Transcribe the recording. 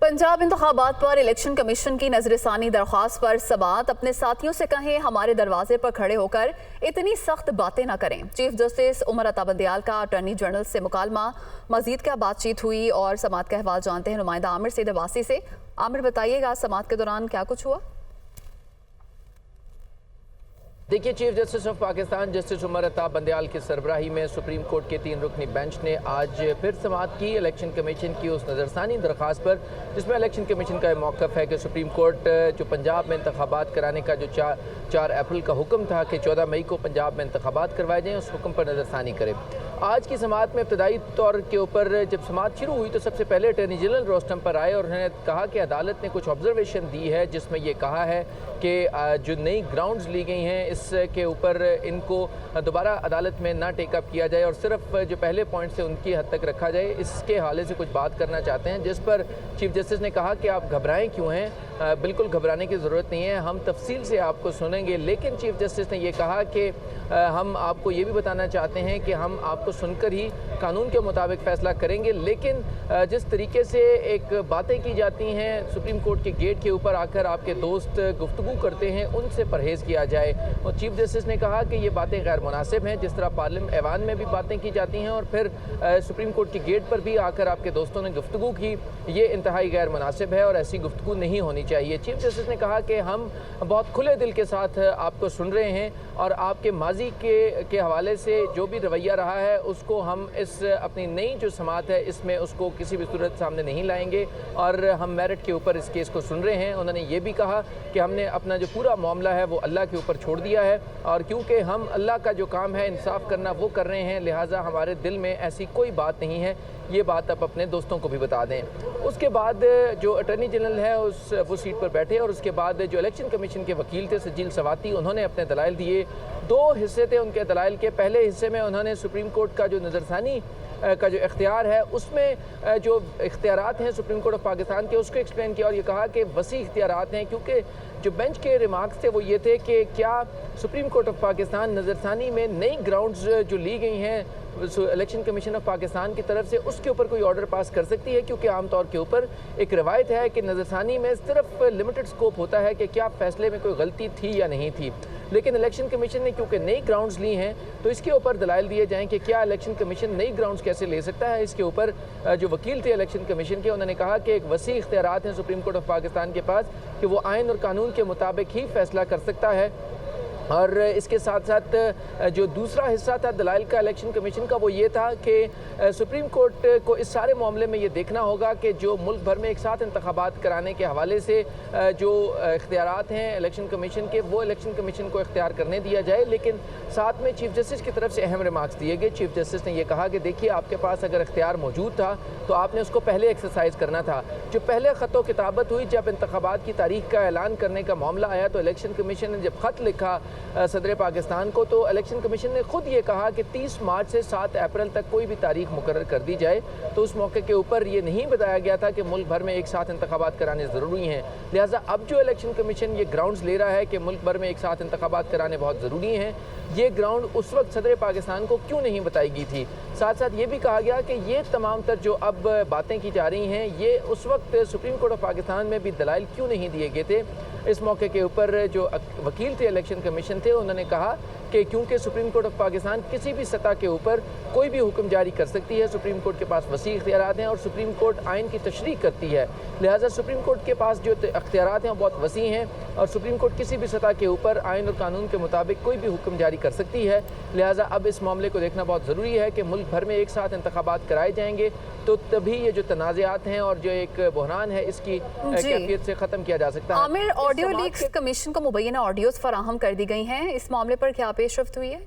पंजाब इंतखाबात पर election commission की नजरसानी दरख्वास्त पर समात अपने साथियों से कहें हमारे दरवाजे पर खड़े होकर इतनी सख्त बातें ना करें। चीफ जस्टिस उमर अता बंदियाल का अटॉर्नी जनरल से मुकालमा, मजीद क्या बातचीत हुई और समात का अहवाल जानते हैं नुमाइंदा आमिर सईद अब्बासी से। आमिर बताइएगा, समात के दौरान क्या कुछ हुआ? देखिए, chief justice of Pakistan justice Umar Ata Bandial की सरबराही में सुप्रीम कोर्ट के 3 रुकनी बेंच ने आज फिर समाअत की इलेक्शन कमीशन की उस नज़रसानी दरख्वास्त पर, जिसमें इलेक्शन कमीशन का मौक़िफ़ है कि सुप्रीम कोर्ट जो पंजाब में इंतखाबात कराने का जो 4 अप्रैल का हुक्म था कि 14 मई को पंजाब में इंतखाबात करवाए जाएँ, उस हुक्म पर नज़रसानी करे। आज की समाअत में इब्तदाई तौर के ऊपर जब समाअत शुरू हुई तो सबसे पहले अटॉर्नी जनरल रोस्टम पर आए और उन्होंने कहा कि अदालत ने कुछ ऑब्जर्वेशन दी है, जिसमें ये कहा है कि जो नई ग्राउंड्स ली गई हैं इसके ऊपर इनको दोबारा अदालत में ना टेकअप किया जाए और सिर्फ जो पहले पॉइंट से उनकी हद तक रखा जाए, इसके हवाले से कुछ बात करना चाहते हैं। जिस पर चीफ जस्टिस ने कहा कि आप घबराएं क्यों हैं, बिल्कुल घबराने की ज़रूरत नहीं है, हम तफसील से आपको सुनेंगे। लेकिन चीफ जस्टिस ने यह कहा कि हम आपको ये भी बताना चाहते हैं कि हम आपको सुनकर ही कानून के मुताबिक फ़ैसला करेंगे, लेकिन जिस तरीके से एक बातें की जाती हैं सुप्रीम कोर्ट के गेट के ऊपर आकर आपके दोस्त गुफ्तगू करते हैं, उनसे परहेज़ किया जाए। और चीफ जस्टिस ने कहा कि ये बातें गैर मुनासिब हैं, जिस तरह पार्लियामेंट ऐवान में भी बातें की जाती हैं और फिर सुप्रीम कोर्ट के गेट पर भी आकर आपके दोस्तों ने गुफ्तगू की, ये इंतहाई गैर मुनासिब है और ऐसी गुफ्तगू नहीं होनी चाहिए। चीफ जस्टिस ने कहा कि हम बहुत खुले दिल के साथ आपको सुन रहे हैं और आपके माजी के हवाले से जो भी रवैया रहा है उसको हम इस अपनी नई जो समाअत है इसमें उसको किसी भी सूरत सामने नहीं लाएंगे और हम मेरिट के ऊपर इस केस को सुन रहे हैं। उन्होंने ये भी कहा कि हमने अपना जो पूरा मामला है वो अल्लाह के ऊपर छोड़ दिया है और क्योंकि हम अल्लाह का जो काम है इंसाफ करना वो कर रहे हैं, लिहाजा हमारे दिल में ऐसी कोई बात नहीं है। ये बात आप अपने दोस्तों को भी बता दें। उसके बाद जो अटॉर्नी जनरल है वो सीट पर बैठे और उसके बाद जो इलेक्शन कमीशन के वकील थे सजील सवाती, उन्होंने अपने दलाइल दिए। 2 हिस्से थे उनके दलाइल के। पहले हिस्से में उन्होंने सुप्रीम कोर्ट का जो नज़रसानी का जो इख्तियार है उसमें जो इख्तियारात हैं सुप्रीम कोर्ट ऑफ पाकिस्तान के उसको एक्सप्लेन किया और ये कहा कि वसी इख्तियारात हैं, क्योंकि जो बेंच के रिमार्क्स थे वो ये थे कि क्या सुप्रीम कोर्ट ऑफ पाकिस्तान नज़रसानी में नई ग्राउंड्स जो ली गई हैं इलेक्शन कमीशन ऑफ पाकिस्तान की तरफ से उसके ऊपर कोई ऑर्डर पास कर सकती है, क्योंकि आमतौर के ऊपर एक रवायत है कि नज़रसानी में सिर्फ लिमिटेड स्कोप होता है कि क्या फैसले में कोई गलती थी या नहीं थी। लेकिन इलेक्शन कमीशन ने क्योंकि नई ग्राउंड्स ली हैं तो इसके ऊपर दलाइल दिए जाएं कि क्या इलेक्शन कमीशन नई ग्राउंड्स कैसे ले सकता है। इसके ऊपर जो वकील थे इलेक्शन कमीशन के, उन्होंने कहा कि एक वसी इख्तियारात हैं सुप्रीम कोर्ट ऑफ पाकिस्तान के पास कि वो आइन और कानून के मुताबिक ही फैसला कर सकता है। और इसके साथ साथ जो दूसरा हिस्सा था दलाइल का इलेक्शन कमीशन का वो ये था कि सुप्रीम कोर्ट को इस सारे मामले में ये देखना होगा कि जो मुल्क भर में एक साथ इंतखाबात कराने के हवाले से जो इख्तियारात हैं इलेक्शन कमीशन के वो इलेक्शन कमीशन को इख्तियार करने दिया जाए। लेकिन साथ में चीफ जस्टिस की तरफ से अहम रिमार्क्स दिए गए। चीफ जस्टिस ने यह कहा कि देखिए, आपके पास अगर इख्तियार मौजूद था तो आपने उसको पहले एक्सरसाइज करना था। जो पहले ख़त किताबत हुई जब इंतखाबात की तारीख का ऐलान करने का मामला आया तो इलेक्शन कमीशन ने जब ख़त लिखा सदर पाकिस्तान को तो इलेक्शन कमीशन ने खुद ये कहा कि 30 मार्च से 7 अप्रैल तक कोई भी तारीख मुकर्रर कर दी जाए। तो उस मौके के ऊपर ये नहीं बताया गया था कि मुल्क भर में एक साथ इंतखाबात कराने ज़रूरी हैं। लिहाजा अब जो इलेक्शन कमीशन ये ग्राउंड्स ले रहा है कि मुल्क भर में एक साथ इंतखाबात कराने बहुत ज़रूरी हैं, ये ग्राउंड उस वक्त सदर पाकिस्तान को क्यों नहीं बताई गई थी। साथ साथ ये भी कहा गया कि ये तमाम तर जो अब बातें की जा रही हैं ये उस वक्त सुप्रीम कोर्ट ऑफ पाकिस्तान में भी दलाइल क्यों नहीं दिए गए थे। इस मौके के ऊपर जो वकील थे इलेक्शन कमीशन थे, उन्होंने कहा कि क्योंकि सुप्रीम कोर्ट ऑफ पाकिस्तान किसी भी सतह के ऊपर कोई भी हुक्म जारी कर सकती है, सुप्रीम कोर्ट के पास वसी इख्तियारात हैं और सुप्रीम कोर्ट आइन की तशरीह करती है, लिहाजा सुप्रीम कोर्ट के पास जो इख्तियारात हैं बहुत वसी हैं और सुप्रीम कोर्ट किसी भी सतह के ऊपर आइन और कानून के मुताबिक कोई भी हुक्म जारी कर सकती है। लिहाजा अब इस मामले को देखना बहुत ज़रूरी है कि मुल्क भर में एक साथ इंतखाबात कराए जाएंगे तो तभी ये जो तनाज़ात हैं और जो एक बहरान है इसकी कैफियत से ख़त्म किया जा सकता है। आमिर, ऑडियो लीक्स कमीशन को मुबैना ऑडियोज़ फराहम कर दी गई हैं, इस मामले पर क्या पेशरफ्त हुई है?